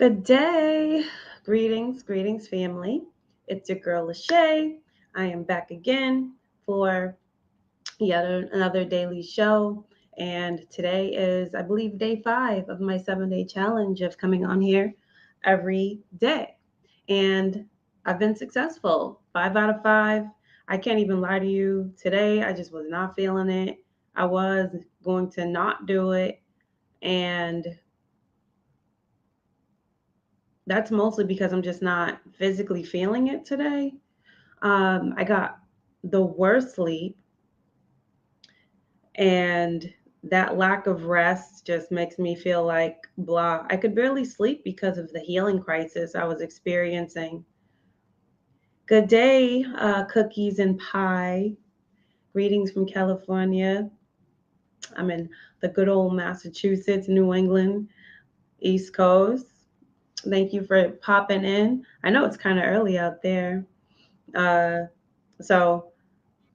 Good day. Greetings, family. It's your girl, Lachey. I am back again for yet another daily show. And today is, I believe, day 5 of my 7-day challenge of coming on here every day. And I've been successful. 5 out of 5. I can't even lie to you. Today, I just was not feeling it. I was going to not do it. And that's mostly because I'm just not physically feeling it today. I got the worst sleep, and that lack of rest just makes me feel like blah. I could barely sleep because of the healing crisis I was experiencing. Good day, cookies and pie. Greetings from California. I'm in the good old Massachusetts, New England, East Coast. Thank you for popping in. I know it's kind of early out there. Uh, So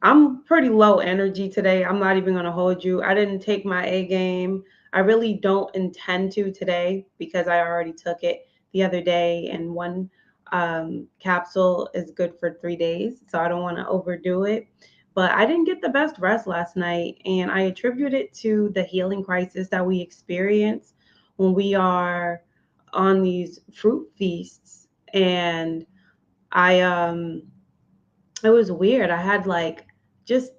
I'm pretty low energy today. I'm not even going to hold you. I didn't take my A game. I really don't intend to today because I already took it the other day, and one capsule is good for 3 days. So I don't want to overdo it. But I didn't get the best rest last night, and I attribute it to the healing crisis that we experience when we are on these fruit feasts. And I, it was weird. I had like just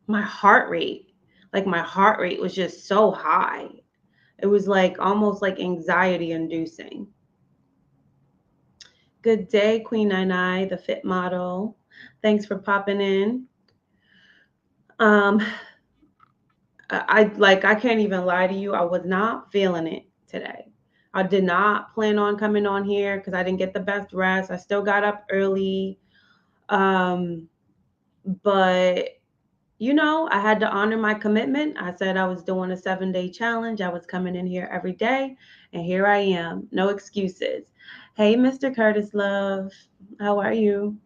my heart rate was just so high. It was like almost like anxiety inducing. Good day, Queen Nine, the fit model. Thanks for popping in. Um, I can't even lie to you. I was not feeling it today. I did not plan on coming on here because I didn't get the best rest. I still got up early. Um, but I had to honor my commitment. I said I was doing a 7-day challenge. I was coming in here every day, and here I am. No excuses. Hey, Mr. Curtis Love, how are you?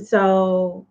So,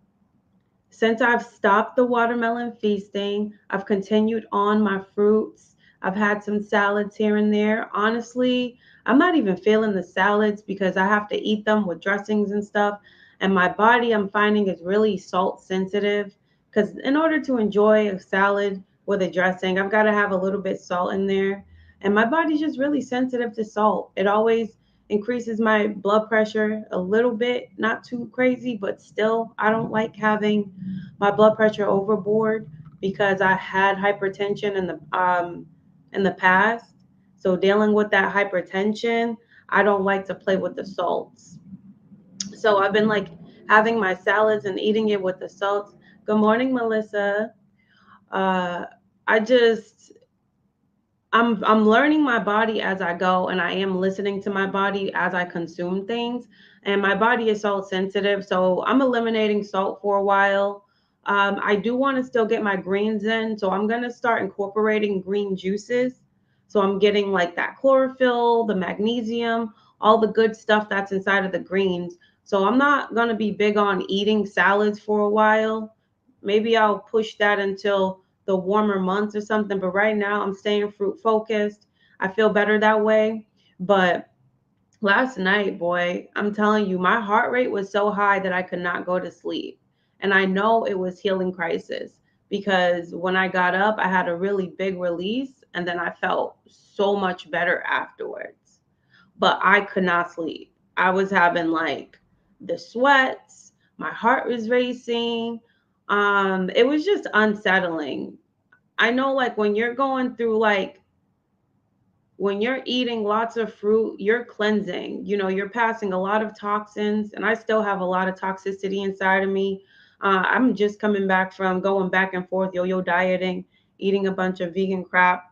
since I've stopped the watermelon feasting, I've continued on my fruits. I've had some salads here and there. Honestly, I'm not even feeling the salads because I have to eat them with dressings and stuff. And my body, I'm finding, is really salt sensitive. Because in order to enjoy a salad with a dressing, I've got to have a little bit salt in there. And my body's just really sensitive to salt. It always increases my blood pressure a little bit, not too crazy, but still, I don't like having my blood pressure overboard because I had hypertension in the past. So dealing with that hypertension, I don't like to play with the salts. So I've been like having my salads and eating it with the salts. Good morning, Melissa. Uh, I just I'm learning my body as I go, and I am listening to my body as I consume things. And my body is salt sensitive, so I'm eliminating salt for a while. I do want to still get my greens in, so I'm gonna start incorporating green juices. So I'm getting like that chlorophyll, the magnesium, all the good stuff that's inside of the greens. So I'm not gonna be big on eating salads for a while. Maybe I'll push that until the warmer months or something. But right now, I'm staying fruit focused. I feel better that way. But last night, boy, I'm telling you, my heart rate was so high that I could not go to sleep. And I know it was healing crisis because when I got up, I had a really big release and then I felt so much better afterwards. But I could not sleep. I was having like the sweats, my heart was racing. It was just unsettling. I know like when you're going through like when you're eating lots of fruit, you're cleansing. You're passing a lot of toxins, and I still have a lot of toxicity inside of me. I'm just coming back from going back and forth yo-yo dieting, eating a bunch of vegan crap.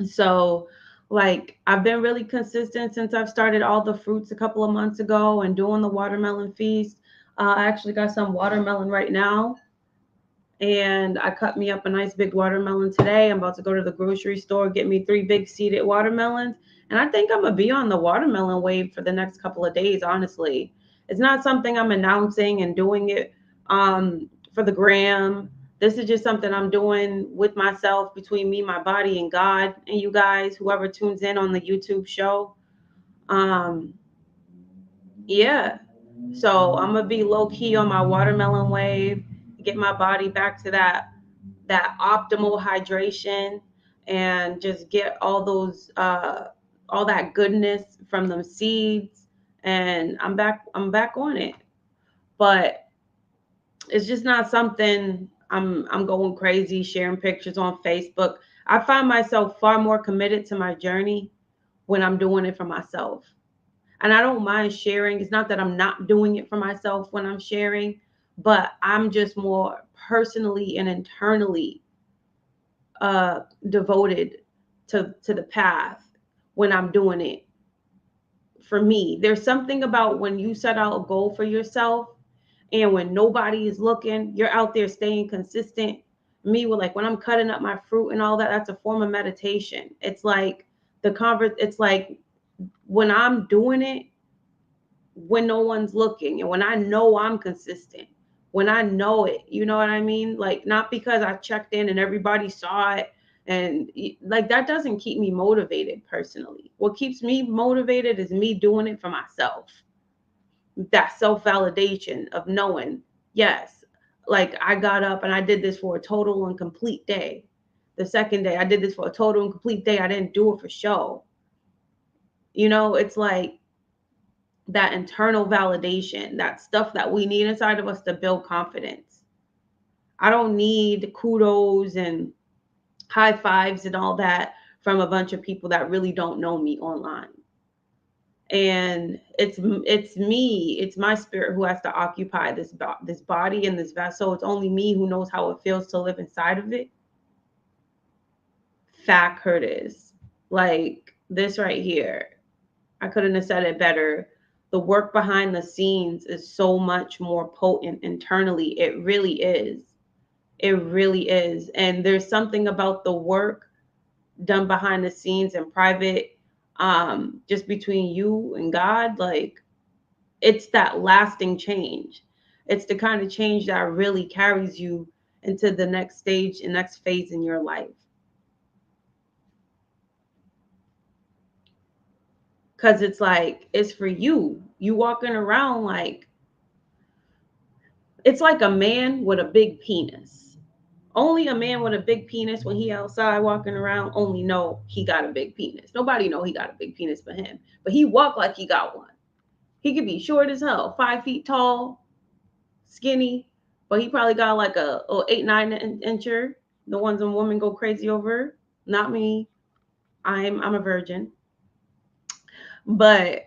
So, like, I've been really consistent since I've started all the fruits a couple of months ago and doing the watermelon feast. I actually got some watermelon right now, and I cut me up a nice big watermelon today. I'm about to go to the grocery store, get me 3 big seeded watermelons. And I think I'm going to be on the watermelon wave for the next couple of days, honestly. It's not something I'm announcing and doing it for the gram. This is just something I'm doing with myself, between me, my body, and God, and you guys, whoever tunes in on the YouTube show. Um, yeah. So I'm gonna be low key on my watermelon wave, get my body back to that optimal hydration, and just get all that goodness from them seeds. And I'm back on it. But it's just not something I'm going crazy sharing pictures on Facebook. I find myself far more committed to my journey when I'm doing it for myself. And I don't mind sharing. It's not that I'm not doing it for myself when I'm sharing, but I'm just more personally and internally devoted to the path when I'm doing it for me. There's something about when you set out a goal for yourself, and when nobody is looking, you're out there staying consistent. Me, with like when I'm cutting up my fruit and all that, that's a form of meditation. It's like it's like when I'm doing it when no one's looking, and when I know I'm consistent, when I know it, you know what I mean? Like, not because I checked in and everybody saw it. And like, that doesn't keep me motivated personally. What keeps me motivated is me doing it for myself. That self validation of knowing, yes, like I got up and I did this for a total and complete day. The second day, I did this for a total and complete day. I didn't do it for show. It's like that internal validation, that stuff that we need inside of us to build confidence. I don't need kudos and high fives and all that from a bunch of people that really don't know me online. And it's me, it's my spirit who has to occupy this body and this vessel. It's only me who knows how it feels to live inside of it. Fat Curtis, like this right here. I couldn't have said it better. The work behind the scenes is so much more potent internally. It really is. It really is. And there's something about the work done behind the scenes in private, just between you and God. Like, it's that lasting change. It's the kind of change that really carries you into the next stage and next phase in your life. Because it's like, it's for you. You walking around like, it's like a man with a big penis. Only a man with a big penis, when he outside walking around, only know he got a big penis. Nobody know he got a big penis for him. But he walk like he got one. He could be short as hell, 5 feet tall, skinny, but he probably got like a 8, 9 incher. The ones that women go crazy over. Not me. I'm a virgin. But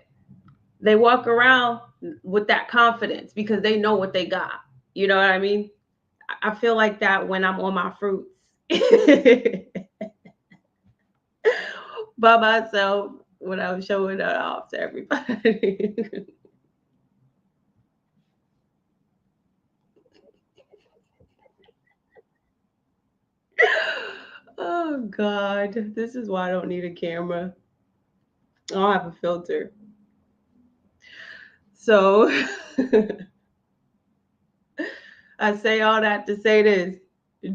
they walk around with that confidence because they know what they got. You know what I mean? I feel like that when I'm on my fruits by myself, when I'm showing that off to everybody. Oh God, this is why I don't need a camera. I don't have a filter. So I say all that to say this: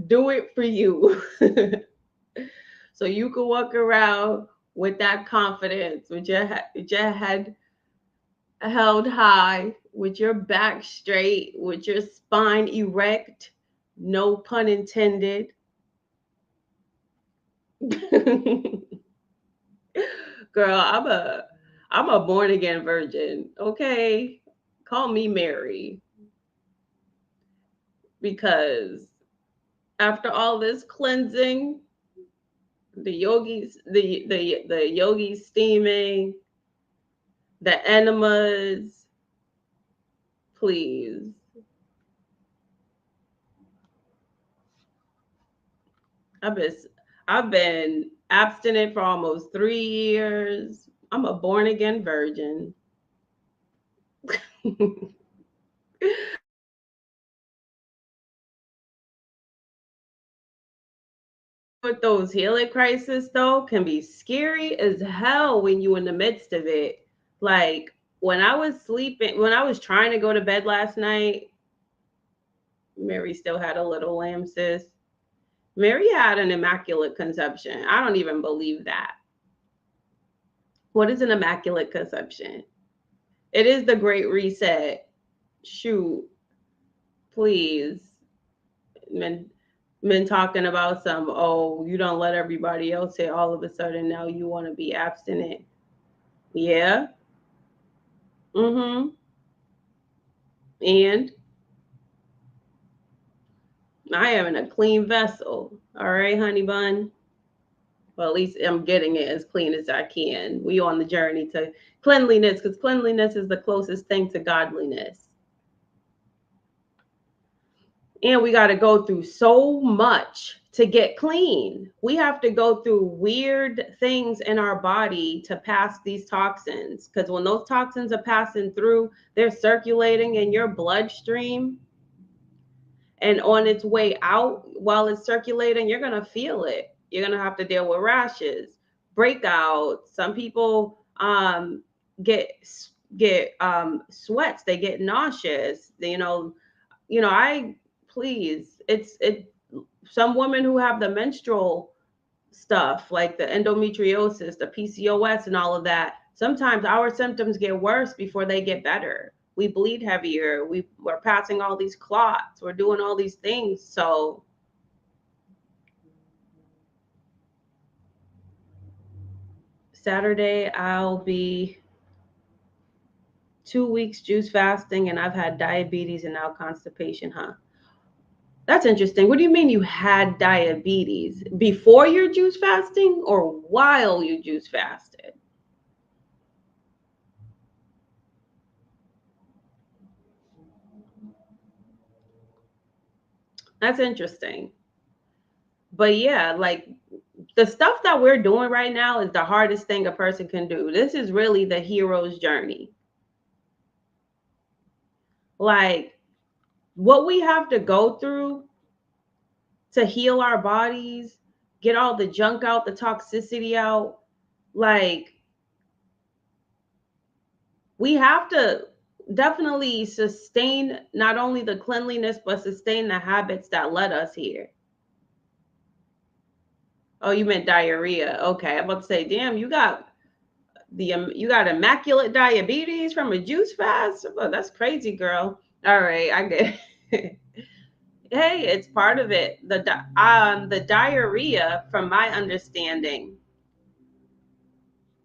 do it for you. So you can walk around with that confidence, with your head held high, with your back straight, with your spine erect, no pun intended. Girl, I'm a born again virgin. Okay. Call me Mary, because after all this cleansing, the yogis steaming, the enemas, please. I've been I've been abstinent for almost 3 years. I'm a born again virgin. With those healing crises though, can be scary as hell when you in the midst of it. Like, when I was trying to go to bed last night, Mary still had a little lamb, sis. Mary had an immaculate conception. I don't even believe that. What is an immaculate conception? It is the great reset. Shoot, please. Men men talking about some, oh, you don't let everybody else say all of a sudden now you want to be abstinent. Yeah. Mm-hmm. And I am in a clean vessel. All right, honey bun. Well, at least I'm getting it as clean as I can. We on the journey to cleanliness because cleanliness is the closest thing to godliness. And we got to go through so much to get clean. We have to go through weird things in our body to pass these toxins. Because when those toxins are passing through, they're circulating in your bloodstream. And on its way out, while it's circulating, you're going to feel it. You're going to have to deal with rashes, breakouts. Some people get sweats. They get nauseous. I please. It. Some women who have the menstrual stuff, like the endometriosis, the PCOS, and all of that. Sometimes our symptoms get worse before they get better. We bleed heavier. We're passing all these clots. We're doing all these things. So Saturday, I'll be 2 weeks juice fasting, and I've had diabetes and now constipation, huh? That's interesting. What do you mean you had diabetes? Before your juice fasting or while you juice fasted? That's interesting. But yeah, like the stuff that we're doing right now is the hardest thing a person can do. This is really the hero's journey. Like what we have to go through to heal our bodies, get all the junk out, the toxicity out. Like we have to definitely sustain not only the cleanliness, but sustain the habits that led us here. Oh, you meant diarrhea. Okay, I'm about to say, damn, you got immaculate diabetes from a juice fast. Oh, that's crazy, girl. All right, I get it. Hey, it's part of it. The diarrhea, from my understanding,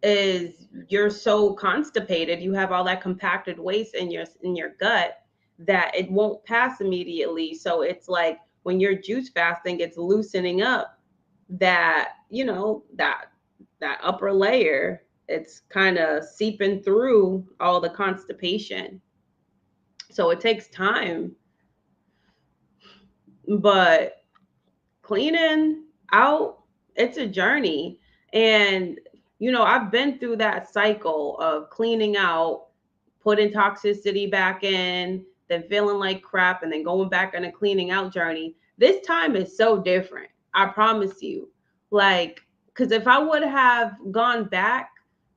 is you're so constipated, you have all that compacted waste in your gut that it won't pass immediately. So it's like when you're juice fasting, it's loosening up that upper layer. It's kind of seeping through all the constipation. So it takes time, but cleaning out, it's a journey. And I've been through that cycle of cleaning out, putting toxicity back in, then feeling like crap, and then going back on a cleaning out journey. This time is so different. I promise you. Like, because if I would have gone back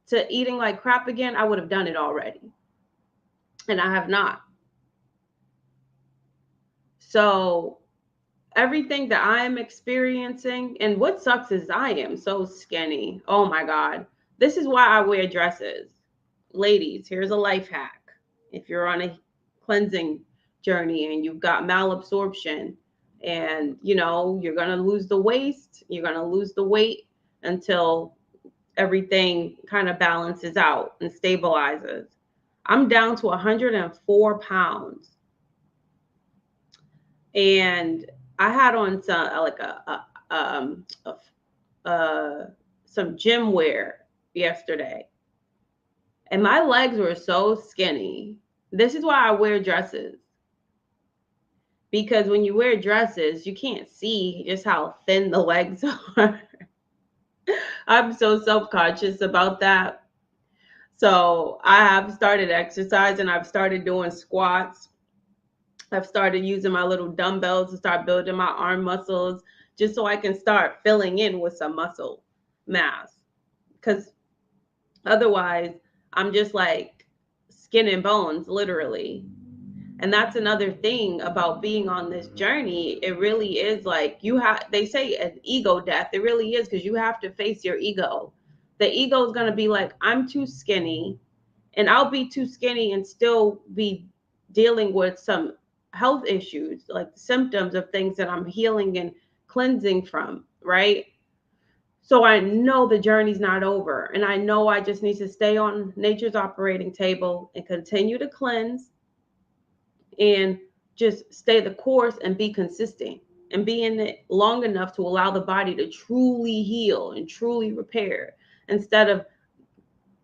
to eating like crap again, I would have done it already. And I have not. So everything that I am experiencing, and what sucks is I am so skinny. Oh my God. This is why I wear dresses. Ladies, here's a life hack. If you're on a cleansing journey and you've got malabsorption and you're going to lose the waist, you're going to lose the weight until everything kind of balances out and stabilizes. I'm down to 104 pounds. And I had on some like some gym wear yesterday, and my legs were so skinny. This is why I wear dresses, because when you wear dresses, you can't see just how thin the legs are. I'm so self-conscious about that. So I have started exercising. I've started doing squats. I've started using my little dumbbells to start building my arm muscles just so I can start filling in with some muscle mass. Because otherwise, I'm just like skin and bones, literally. And that's another thing about being on this journey. It really is like they say an ego death. It really is, because you have to face your ego. The ego is going to be like, I'm too skinny, and I'll be too skinny and still be dealing with some health issues, like symptoms of things that I'm healing and cleansing from, right? So I know the journey's not over, and I know I just need to stay on nature's operating table and continue to cleanse and just stay the course and be consistent and be in it long enough to allow the body to truly heal and truly repair, instead of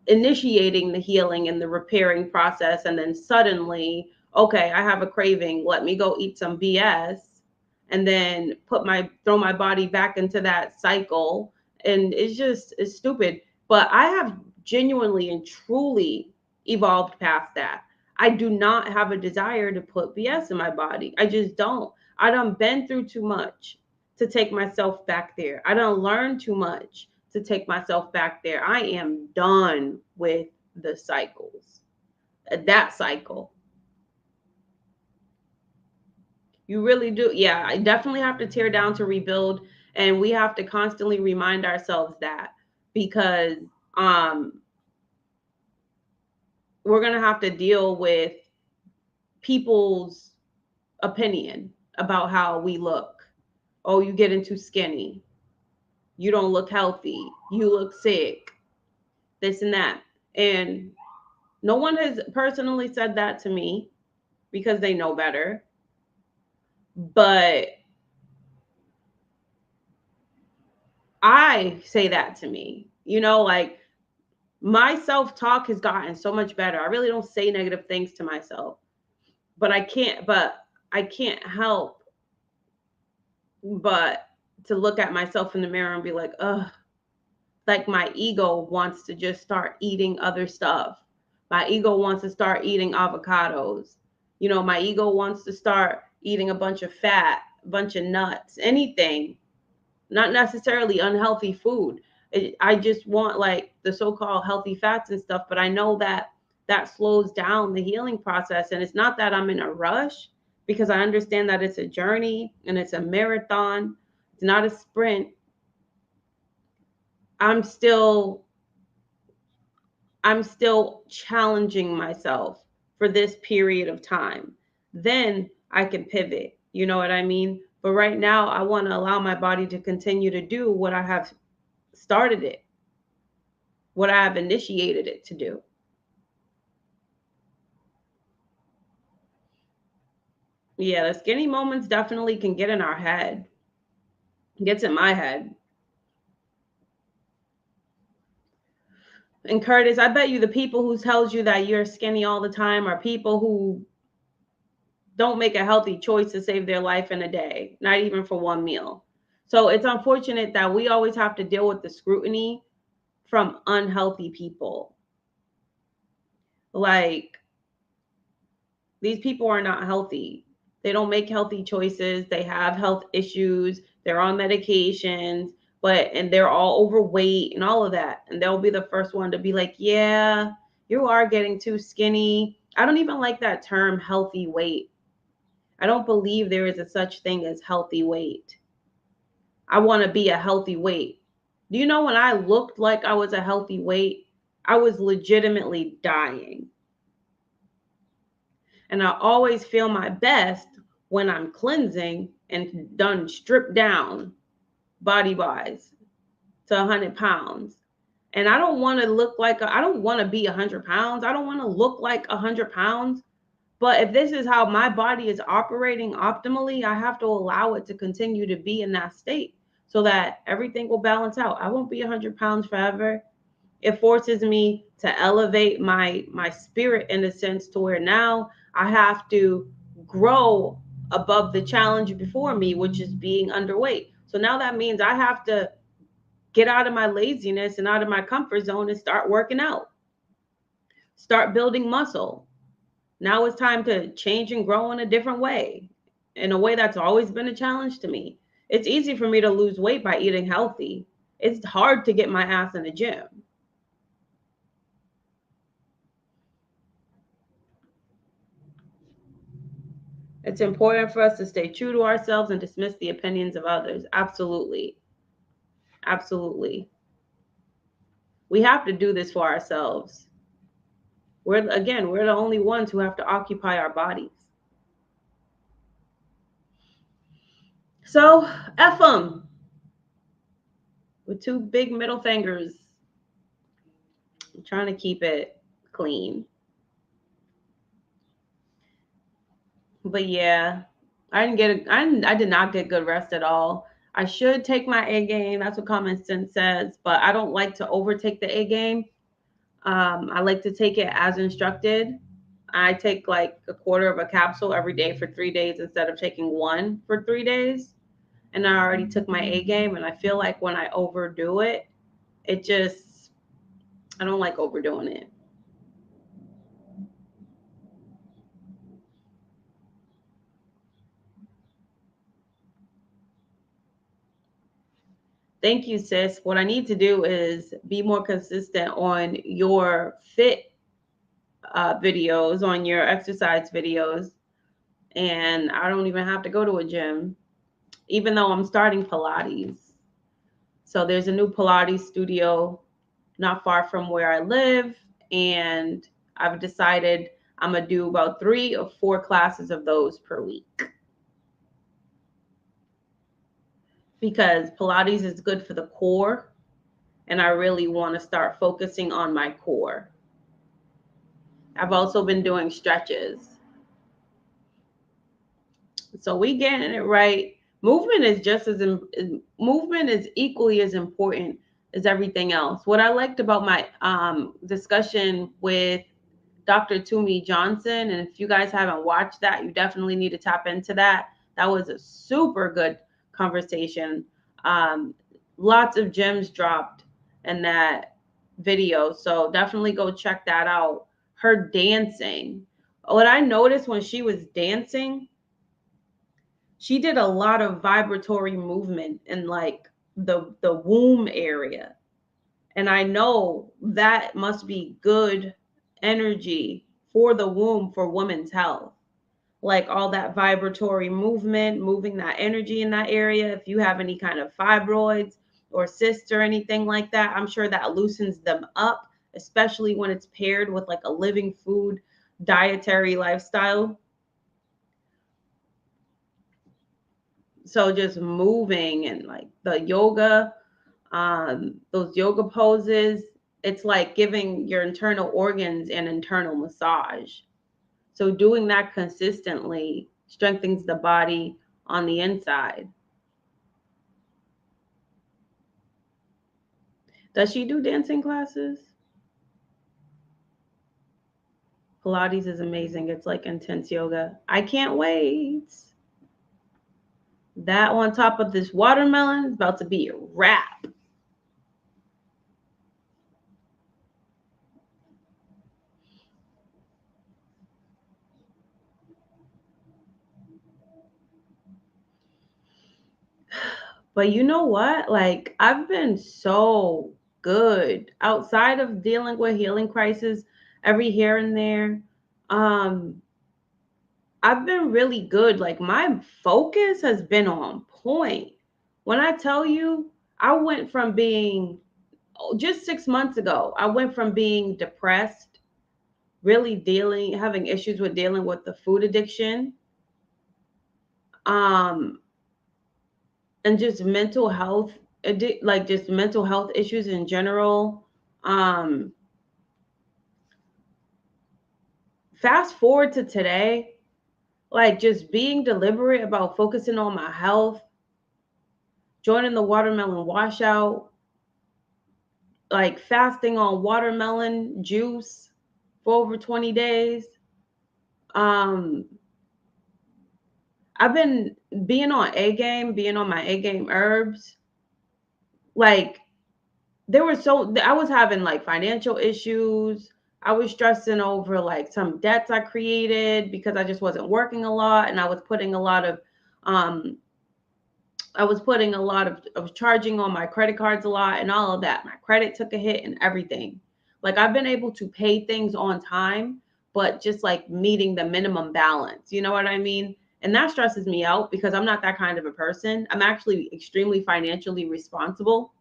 initiating the healing and the repairing process and then suddenly, okay, I have a craving, let me go eat some BS, and then throw my body back into that cycle. And it's stupid. But I have genuinely and truly evolved past that. I do not have a desire to put BS in my body. I just don't. I done been through too much to take myself back there. I done learned too much to take myself back there. I am done with the cycles. That cycle. You really do. Yeah, I definitely have to tear down to rebuild. And we have to constantly remind ourselves that, because um, we're going to have to deal with people's opinion about how we look. Oh, you getting too skinny. You don't look healthy. You look sick. This and that. And no one has personally said that to me, because they know better. But I say that to me, like my self talk has gotten so much better. I really don't say negative things to myself, but I can't help but to look at myself in the mirror and be like, ugh, like my ego wants to just start eating other stuff. My ego wants to start eating avocados. My ego wants to start eating a bunch of fat, a bunch of nuts, anything, not necessarily unhealthy food. I just want like the so-called healthy fats and stuff, but I know that that slows down the healing process. And it's not that I'm in a rush, because I understand that it's a journey and it's a marathon. It's not a sprint. I'm still I'm still challenging myself for this period of time. Then I can pivot. You know what I mean? But right now, I want to allow my body to continue to do what I have started it, what I have initiated it to do. Yeah, the skinny moments definitely can get in our head. It gets in my head. And Curtis, I bet you the people who tells you that you're skinny all the time are people who don't make a healthy choice to save their life in a day, not even for one meal. So it's unfortunate that we always have to deal with the scrutiny from unhealthy people. Like, these people are not healthy. They don't make healthy choices. They have health issues. They're on medications, and they're all overweight and all of that. And they'll be the first one to be like, yeah, you are getting too skinny. I don't even like that term, healthy weight. I don't believe there is a such thing as healthy weight. I want to be a healthy weight. Do you know when I looked like I was a healthy weight, I was legitimately dying. And I always feel my best when I'm cleansing and done stripped down body wise to 100 pounds. And I don't want to look like, I don't want to be 100 pounds. I don't want to look like 100 pounds. But if this is how my body is operating optimally, I have to allow it to continue to be in that state so that everything will balance out. I won't be 100 pounds forever. It forces me to elevate my spirit in a sense to where now I have to grow above the challenge before me, which is being underweight. So now that means I have to get out of my laziness and out of my comfort zone and start working out, start building muscle. Now it's time to change and grow in a different way, in a way that's always been a challenge to me. It's easy for me to lose weight by eating healthy. It's hard to get my ass in the gym. It's important for us to stay true to ourselves and dismiss the opinions of others. Absolutely. Absolutely. We have to do this for ourselves. We're the only ones who have to occupy our bodies. So, F them with two big middle fingers. I'm trying to keep it clean. But yeah, I did not get good rest at all. I should take my A game. That's what common sense says, but I don't like to overtake the A game. I like to take it as instructed. I take like a quarter of a capsule every day for 3 days instead of taking one for 3 days. And I already took my A game, and I feel like when I overdo it, it just, I don't like overdoing it. Thank you, sis. What I need to do is be more consistent on your fit videos, on your exercise videos. And I don't even have to go to a gym, even though I'm starting Pilates. So there's a new Pilates studio not far from where I live. And I've decided I'm going to do about 3 or 4 classes of those per week. Because Pilates is good for the core. And I really want to start focusing on my core. I've also been doing stretches. So we getting it right. Movement is movement is equally as important as everything else. What I liked about my discussion with Dr. Toomey Johnson, and if you guys haven't watched that, you definitely need to tap into that. That was a super good conversation. Lots of gems dropped in that video, so definitely go check that out. Her dancing. What I noticed when she was dancing, she did a lot of vibratory movement in like the womb area. And I know that must be good energy for the womb for women's health. Like all that vibratory movement, moving that energy in that area. If you have any kind of fibroids or cysts or anything like that, I'm sure that loosens them up, especially when it's paired with like a living food dietary lifestyle. So just moving and like the yoga, those yoga poses, it's like giving your internal organs an internal massage. So doing that consistently strengthens the body on the inside. Does she do dancing classes? Pilates is amazing. It's like intense yoga. I can't wait. That on top of this watermelon is about to be a wrap. But you know what? Like, I've been so good outside of dealing with healing crisis every here and there. Um, I've been really good. Like, my focus has been on point. When I tell you, I went from being just 6 months ago, I went from being depressed, really having issues with dealing with the food addiction, um, and just mental health, like just mental health issues in general. Um, Fast forward to today, like just being deliberate about focusing on my health, joining the watermelon washout, like fasting on watermelon juice for over 20 days. Um, I've been being on my A game herbs. Like I was having like financial issues. I was stressing over like some debts I created because I just wasn't working a lot, and um I was putting a lot of charging on my credit cards a lot and all of that. My credit took a hit and everything. Like I've been able to pay things on time, but just like meeting the minimum balance. You know what I mean? And that stresses me out because I'm not that kind of a person. I'm actually extremely financially responsible.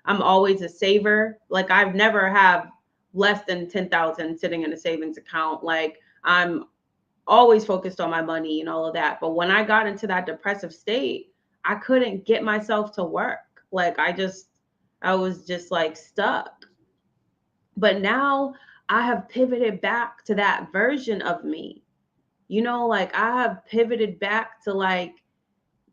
I'm always a saver. Like I've never have less than 10,000 sitting in a savings account. Like I'm always focused on my money and all of that. But when I got into that depressive state, I couldn't get myself to work. Like I was just like stuck. But now I have pivoted back to that version of me. Like I have pivoted back to like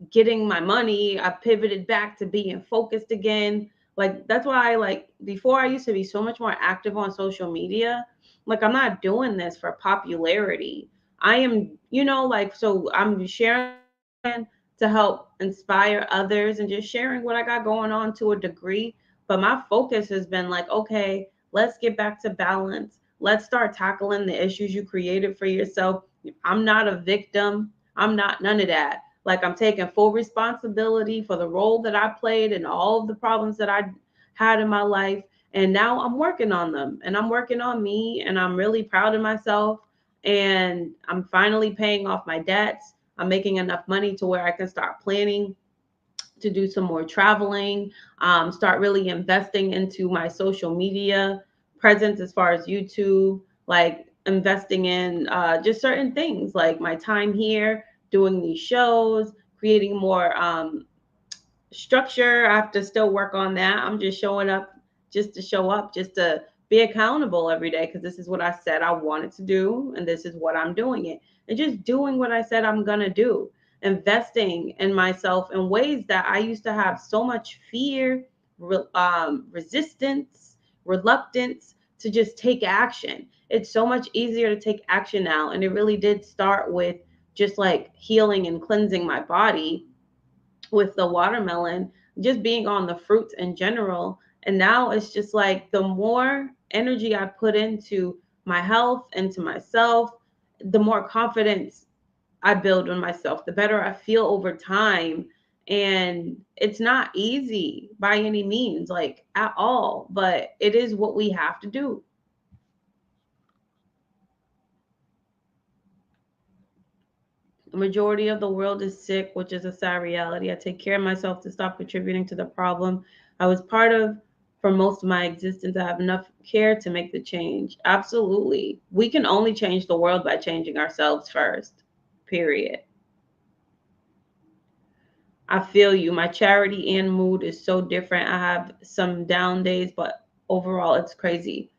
getting my money. I pivoted back to being focused again. Like that's why I like before I used to be so much more active on social media. Like I'm not doing this for popularity. I am, like so I'm sharing to help inspire others and just sharing what I got going on to a degree. But my focus has been like, okay, let's get back to balance. Let's start tackling the issues you created for yourself. I'm not a victim. I'm not none of that. Like I'm taking full responsibility for the role that I played and all of the problems that I had in my life. And now I'm working on them and I'm working on me and I'm really proud of myself. And I'm finally paying off my debts. I'm making enough money to where I can start planning to do some more traveling, start really investing into my social media presence as far as YouTube, like investing in just certain things like my time here, doing these shows, creating more structure. I have to still work on that. I'm just showing up just to show up, just to be accountable every day because this is what I said I wanted to do and this is what I'm doing it. And just doing what I said I'm going to do. Investing in myself in ways that I used to have so much fear, resistance, reluctance to just take action. It's so much easier to take action now. And it really did start with just like healing and cleansing my body with the watermelon, just being on the fruits in general. And now it's just like the more energy I put into my health, into myself, the more confidence I build in myself, the better I feel over time. And it's not easy by any means, like at all, but it is what we have to do. The majority of the world is sick, which is a sad reality. I take care of myself to stop contributing to the problem I was part of for most of my existence. I have enough care to make the change. Absolutely. We can only change the world by changing ourselves first, period. I feel you. My charity and mood is so different. I have some down days, but overall, it's crazy.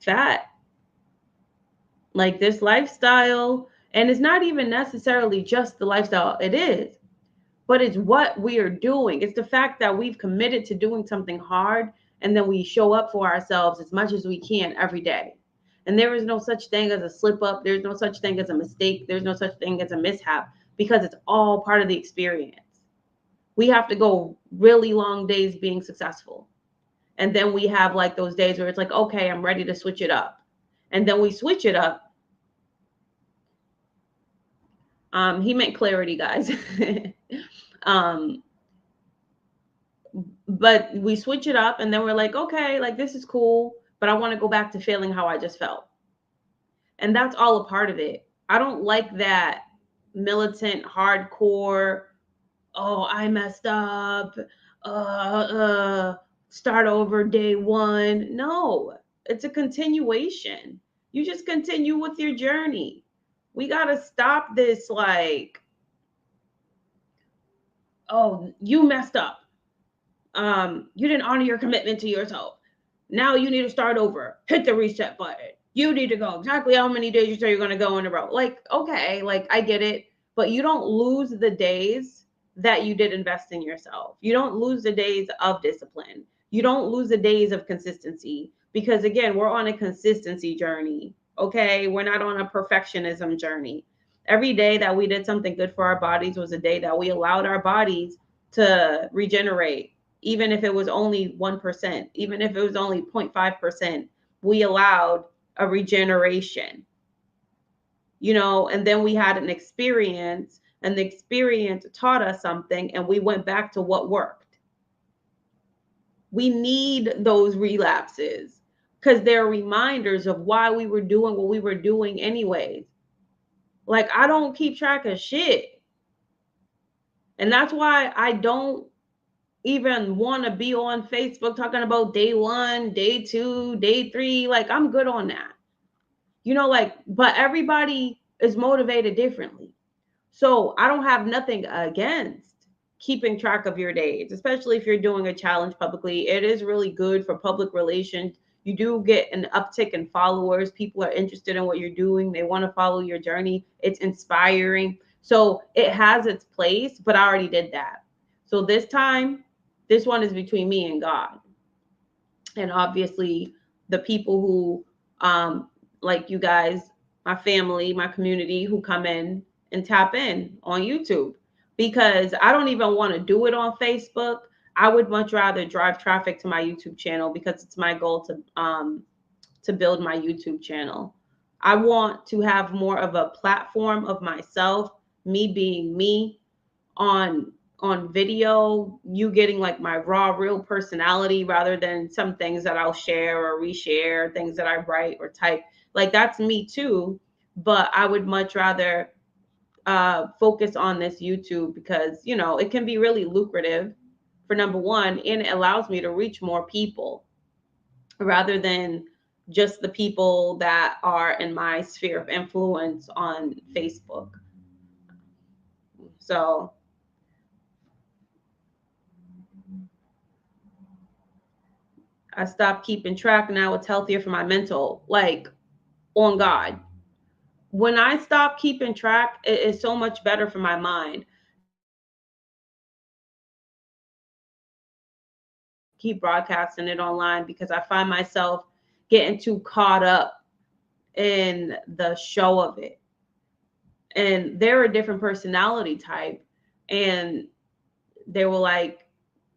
Fat, like this lifestyle, and it's not even necessarily just the lifestyle, it is, but it's what we are doing. It's the fact that we've committed to doing something hard and then we show up for ourselves as much as we can every day. And there is no such thing as a slip up. There's no such thing as a mistake. There's no such thing as a mishap because it's all part of the experience. We have to go really long days being successful. And then we have like those days where it's like, okay, I'm ready to switch it up. And then we switch it up. He meant clarity, guys. um, but we switch it up and then we're like, okay, like this is cool, but I want to go back to feeling how I just felt. And that's all a part of it. I don't like that militant, hardcore, oh, I messed up, start over day one. No, it's a continuation. You just continue with your journey. We got to stop this like, oh, you messed up. You didn't honor your commitment to yourself. Now you need to start over. Hit the reset button. You need to go exactly how many days you say you're going to go in a row. Like, okay, like I get it, but you don't lose the days that you did invest in yourself. You don't lose the days of discipline. You don't lose the days of consistency because again, we're on a consistency journey. Okay, we're not on a perfectionism journey. Every day that we did something good for our bodies was a day that we allowed our bodies to regenerate, even if it was only 1%, even if it was only 0.5%, we allowed a regeneration, and then we had an experience and the experience taught us something and we went back to what worked. We need those relapses because they're reminders of why we were doing what we were doing anyways. Like, I don't keep track of shit. And that's why I don't even want to be on Facebook talking about day 1, day 2, day 3. Like, I'm good on that. Like, but everybody is motivated differently. So I don't have nothing against keeping track of your days, especially if you're doing a challenge publicly. It is really good for public relations. You do get an uptick in followers. People are interested in what you're doing. They want to follow your journey. It's inspiring. So it has its place, but I already did that. So this time, this one is between me and God. And obviously the people who like you guys, my family, my community, who come in and tap in on YouTube, because I don't even want to do it on Facebook. I would much rather drive traffic to my YouTube channel, because it's my goal to build my YouTube channel. I want to have more of a platform of myself, me being me, on video, you getting like my raw real personality, rather than some things that I'll share or reshare, things that I write or type. Like, that's me too, but I would much rather focus on this YouTube, because it can be really lucrative, for number one, and it allows me to reach more people rather than just the people that are in my sphere of influence on Facebook. So I stopped keeping track. Now it's healthier for my mental. Like, on God. When I stop keeping track, it is so much better for my mind. Keep broadcasting it online, because I find myself getting too caught up in the show of it. And they're a different personality type. And they were like,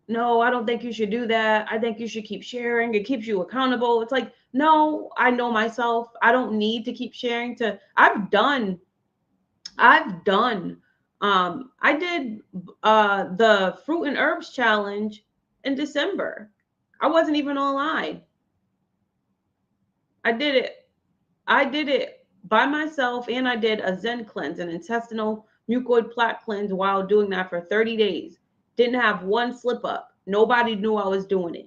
no, I don't think you should do that. I think you should keep sharing. It keeps you accountable. It's like, no, I know myself. I don't need to keep sharing. I've done I did the fruit and herbs challenge in December. I wasn't even online. I did it. I did it by myself, and I did a Zen cleanse, an intestinal mucoid plaque cleanse, while doing that for 30 days. Didn't have one slip up. Nobody knew I was doing it.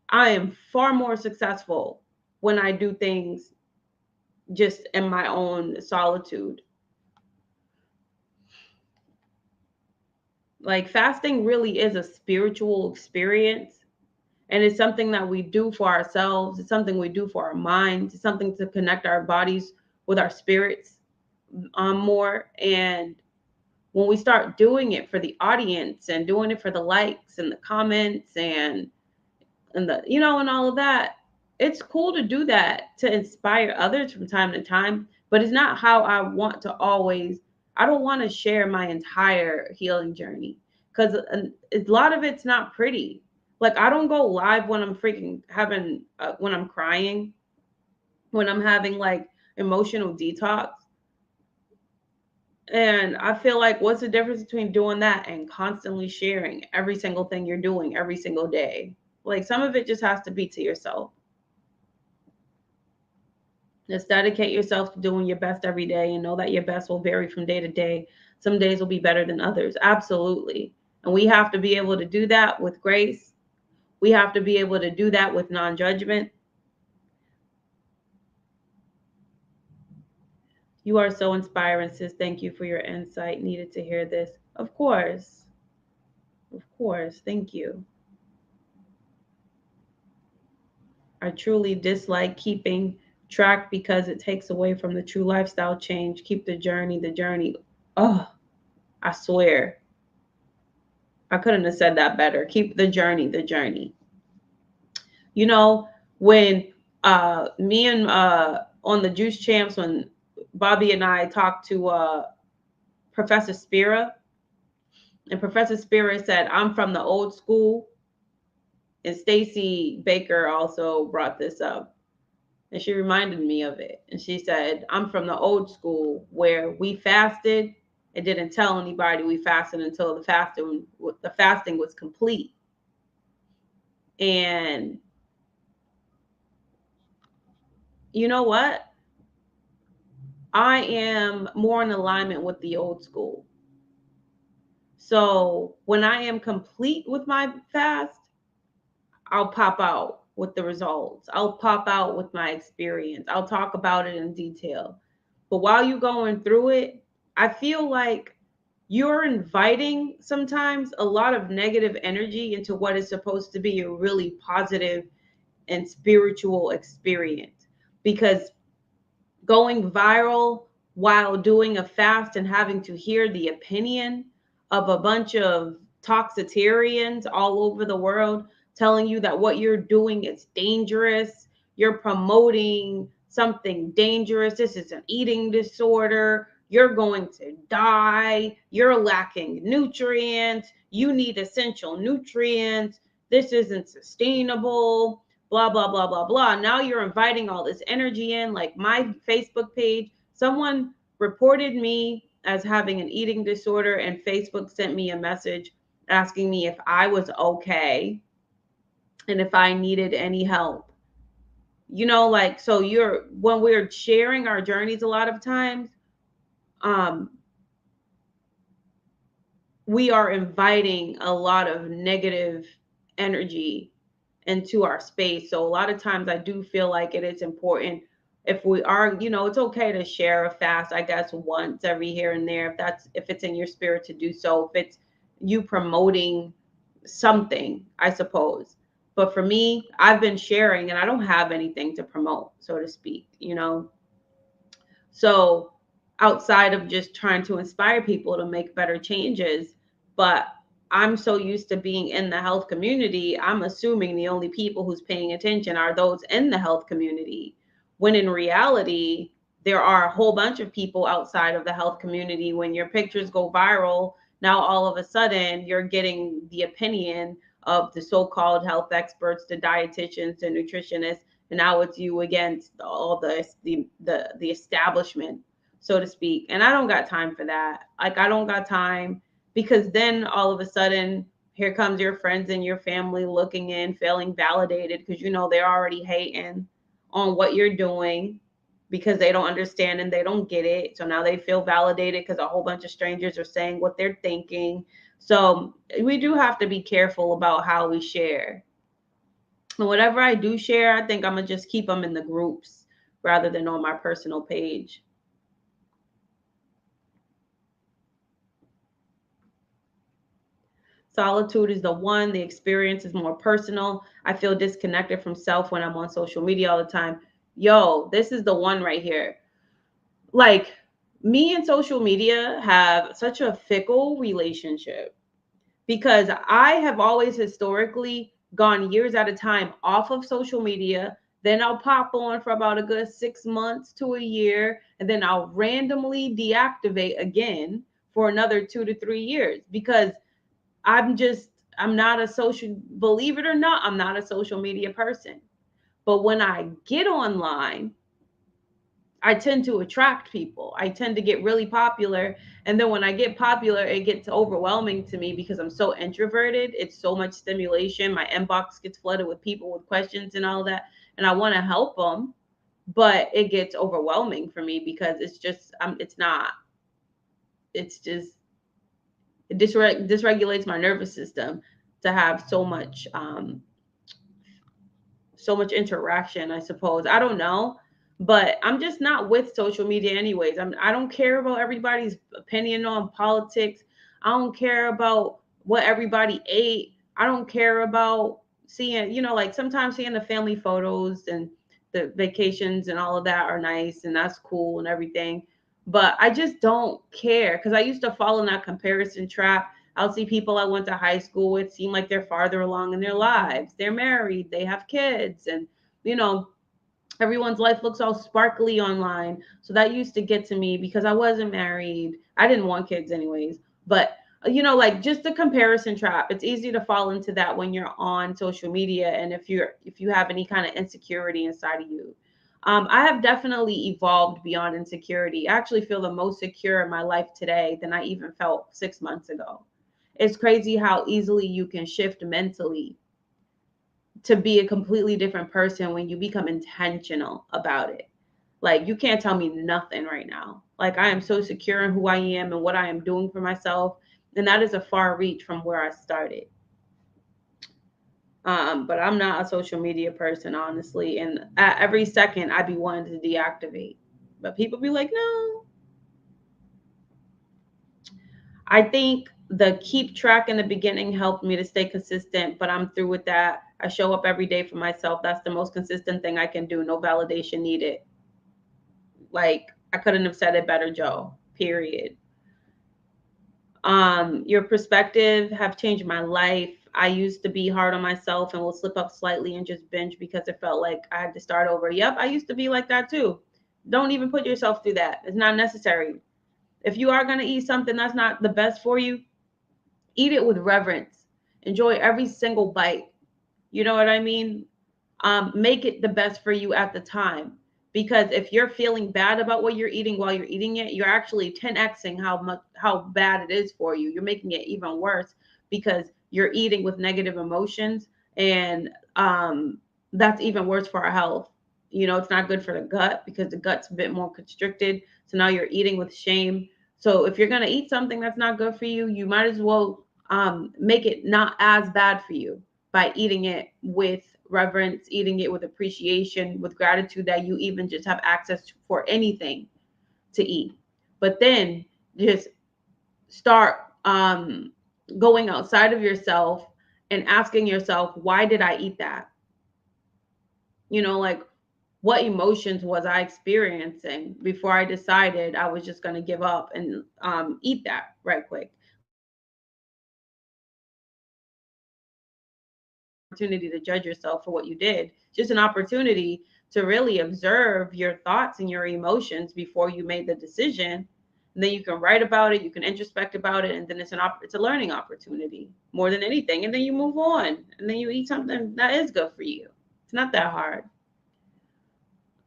I am far more successful when I do things just in my own solitude. Like, fasting really is a spiritual experience, and it's something that we do for ourselves. It's something we do for our minds. It's something to connect our bodies with our spirits more. And when we start doing it for the audience and doing it for the likes and the comments and the and all of that, it's cool to do that to inspire others from time to time, but it's not how I want to always. I don't want to share my entire healing journey, because a lot of it's not pretty. Like, I don't go live when I'm freaking having when I'm crying, when I'm having like emotional detox. And I feel like, what's the difference between doing that and constantly sharing every single thing you're doing every single day? Like, some of it just has to be to yourself. Just dedicate yourself to doing your best every day, and know that your best will vary from day to day. Some days will be better than others. Absolutely. And we have to be able to do that with grace. We have to be able to do that with non judgment. You are so inspiring, sis. Thank you for your insight. Needed to hear this. Of course. Of course. Thank you. I truly dislike keeping track, because it takes away from the true lifestyle change. Keep the journey, the journey. Oh, I swear. I couldn't have said that better. Keep the journey, the journey. You know, when me and on the Juice Champs, when Bobby and I talked to Professor Spira, and Professor Spira said, I'm from the old school. And Stacy Baker also brought this up. And she reminded me of it. And she said, I'm from the old school, where we fasted and didn't tell anybody we fasted until the fasting was complete. And you know what? I am more in alignment with the old school. So when I am complete with my fast, I'll pop out with the results. I'll pop out with my experience. I'll talk about it in detail. But while you're going through it, I feel like you're inviting sometimes a lot of negative energy into what is supposed to be a really positive and spiritual experience. Because going viral while doing a fast and having to hear the opinion of a bunch of toxitarians all over the world telling you that what you're doing is dangerous, you're promoting something dangerous, this is an eating disorder, you're going to die, you're lacking nutrients, you need essential nutrients, this isn't sustainable, blah blah blah blah blah. Now you're inviting all this energy in. Like my Facebook page, someone reported me as having an eating disorder, and Facebook sent me a message asking me if I was okay and if I needed any help. Like, so you're when we're sharing our journeys, a lot of times um we are inviting a lot of negative energy into our space. So a lot of times I do feel like it is important, if we are, it's okay to share a fast, I guess, once every here and there, if it's in your spirit to do so, if it's you promoting something, I suppose. But for me, I've been sharing and I don't have anything to promote, so to speak. So outside of just trying to inspire people to make better changes, but I'm so used to being in the health community, I'm assuming the only people who's paying attention are those in the health community. When in reality, there are a whole bunch of people outside of the health community. When your pictures go viral, now all of a sudden you're getting the opinion of the so-called health experts, the dietitians, the nutritionists, and now it's you against all the establishment, so to speak. And I don't got time for that. Like, I don't got time, because then all of a sudden here comes your friends and your family looking in, feeling validated, because they're already hating on what you're doing because they don't understand and they don't get it. So now they feel validated because a whole bunch of strangers are saying what they're thinking. So we do have to be careful about how we share. And whatever I do share, I think I'm gonna just keep them in the groups rather than on my personal page. Solitude is the one. The experience is more personal. I feel disconnected from self when I'm on social media all the time. Yo, this is the one right here. Like, me and social media have such a fickle relationship, because I have always historically gone years at a time off of social media. Then I'll pop on for about a good 6 months to a year, and then I'll randomly deactivate again for another 2 to 3 years, because I'm not a social, believe it or not, I'm not a social media person. But when I get online, I tend to attract people. I tend to get really popular. And then when I get popular, it gets overwhelming to me because I'm so introverted. It's so much stimulation. My inbox gets flooded with people with questions and all that. And I want to help them. But it gets overwhelming for me because it's not, it's just, it dysregulates my nervous system to have so much interaction, I suppose. I don't know, but I'm just not with social media anyways. I don't care about everybody's opinion on politics. I don't care about what everybody ate. I don't care about seeing, like, sometimes seeing the family photos and the vacations and all of that are nice and that's cool and everything. But I just don't care, because I used to fall in that comparison trap. I'll see people I went to high school with seem like they're farther along in their lives. They're married, they have kids, and you know, everyone's life looks all sparkly online. So that used to get to me because I wasn't married. I didn't want kids anyways. But like, just the comparison trap. It's easy to fall into that when you're on social media, and if you have any kind of insecurity inside of you. I have definitely evolved beyond insecurity. I actually feel the most secure in my life today than I even felt 6 months ago. It's crazy how easily you can shift mentally to be a completely different person when you become intentional about it. Like, you can't tell me nothing right now. Like, I am so secure in who I am and what I am doing for myself And that is a far reach from where I started. But I'm not a social media person, honestly. And at every second, I'd be wanting to deactivate. But people be like, no. I think the keep track in the beginning helped me to stay consistent, but I'm through with that. I show up every day for myself. That's the most consistent thing I can do. No validation needed. Like, I couldn't have said it better, Joe. Period. Your perspective have changed my life. I used to be hard on myself and will slip up slightly and just binge because it felt like I had to start over. Yep, I used to be like that too. Don't even put yourself through that. It's not necessary. If you are going to eat something that's not the best for you, eat it with reverence. Enjoy every single bite. You know what I mean? Make it the best for you at the time. Because if you're feeling bad about what you're eating while you're eating it, you're actually 10xing how bad it is for you. You're making it even worse because you're eating with negative emotions, and that's even worse for our health. You know, it's not good for the gut because the gut's a bit more constricted. So now you're eating with shame. So if you're gonna eat something that's not good for you, you might as well make it not as bad for you by eating it with reverence, eating it with appreciation, with gratitude that you even just have access to, for anything to eat. But then just start going outside of yourself and asking yourself, why did I eat that? You know, like, what emotions was I experiencing before I decided I was just going to give up and eat that right quick? Opportunity to judge yourself for what you did, just an opportunity to really observe your thoughts and your emotions before you made the decision. And then you can write about it, you can introspect about it, and then it's a learning opportunity more than anything. And then you move on, and then you eat something that is good for you. It's not that hard.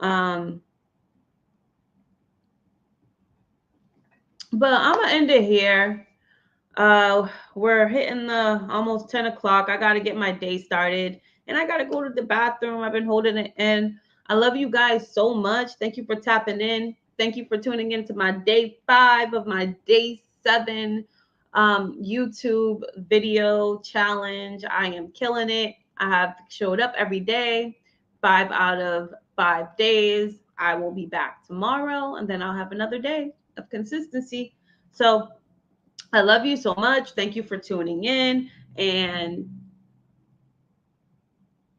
Um, but I'm gonna end it here. We're hitting the almost 10 o'clock. I got to get my day started and I got to go to the bathroom. I've been holding it in. I love you guys so much. Thank you for tapping in. Thank you for tuning in to my day 5 of my day 7 YouTube video challenge. I am killing it. I have showed up every day, 5 out of 5 days. I will be back tomorrow and then I'll have another day of consistency. So, I love you so much. Thank you for tuning in, and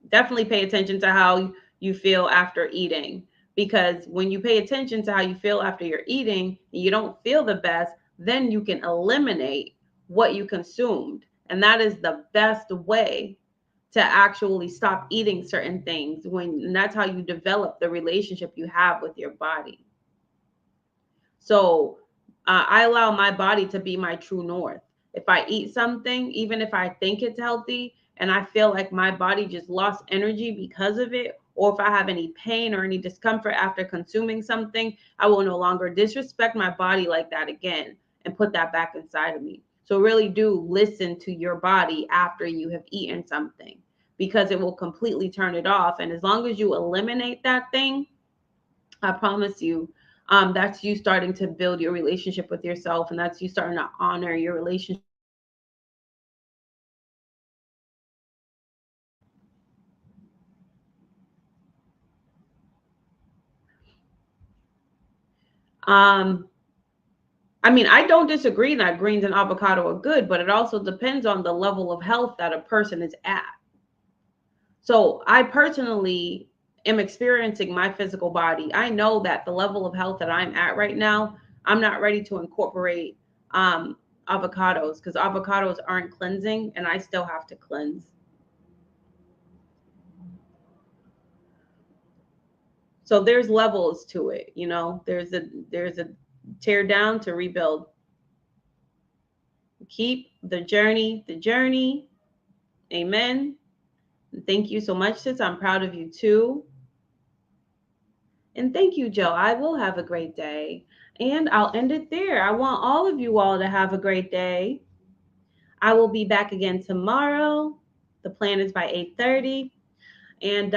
definitely pay attention to how you feel after eating, because when you pay attention to how you feel after you're eating and you don't feel the best, then you can eliminate what you consumed. And that is the best way to actually stop eating certain things, and that's how you develop the relationship you have with your body. So I allow my body to be my true north. If I eat something, even if I think it's healthy, and I feel like my body just lost energy because of it, or if I have any pain or any discomfort after consuming something, I will no longer disrespect my body like that again and put that back inside of me. So really do listen to your body after you have eaten something, because it will completely turn it off. And as long as you eliminate that thing, I promise you, that's you starting to build your relationship with yourself, and that's you starting to honor your relationship. Um, I mean, I don't disagree that greens and avocado are good, but it also depends on the level of health that a person is at. So I personally am experiencing my physical body. I know that the level of health that I'm at right now, I'm not ready to incorporate avocados, because avocados aren't cleansing and I still have to cleanse. So there's levels to it, you know. There's a tear down to rebuild. Keep the journey the journey. Amen. Thank you so much, sis. I'm proud of you too. And thank you, Joe. I will have a great day. And I'll end it there. I want all of you all to have a great day. I will be back again tomorrow. The plan is by 8:30. And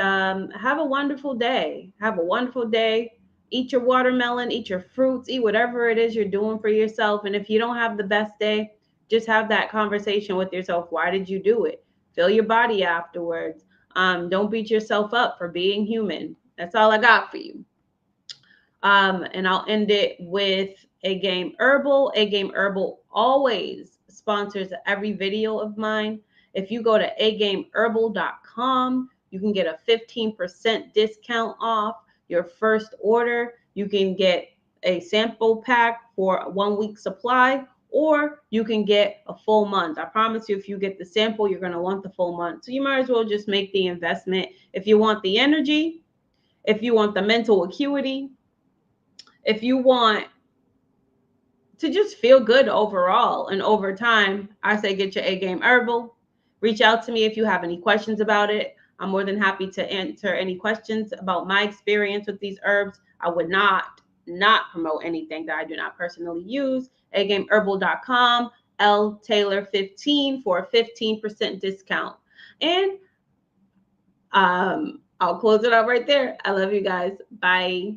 have a wonderful day. Have a wonderful day. Eat your watermelon, eat your fruits, eat whatever it is you're doing for yourself. And if you don't have the best day, just have that conversation with yourself. Why did you do it? Feel your body afterwards. Don't beat yourself up for being human. That's all I got for you. And I'll end it with A Game Herbal. A Game Herbal always sponsors every video of mine. If you go to agameherbal.com, you can get a 15% discount off your first order. You can get a sample pack for a 1 week supply, or you can get a full month. I promise you, if you get the sample, you're going to want the full month. So you might as well just make the investment. If you want the energy, if you want the mental acuity, if you want to just feel good overall and over time, I say get your A Game Herbal. Reach out to me if you have any questions about it. I'm more than happy to answer any questions about my experience with these herbs. I would not promote anything that I do not personally use. agameherbal.com, L Taylor 15 for a 15% discount. And I'll close it out right there. I love you guys. Bye.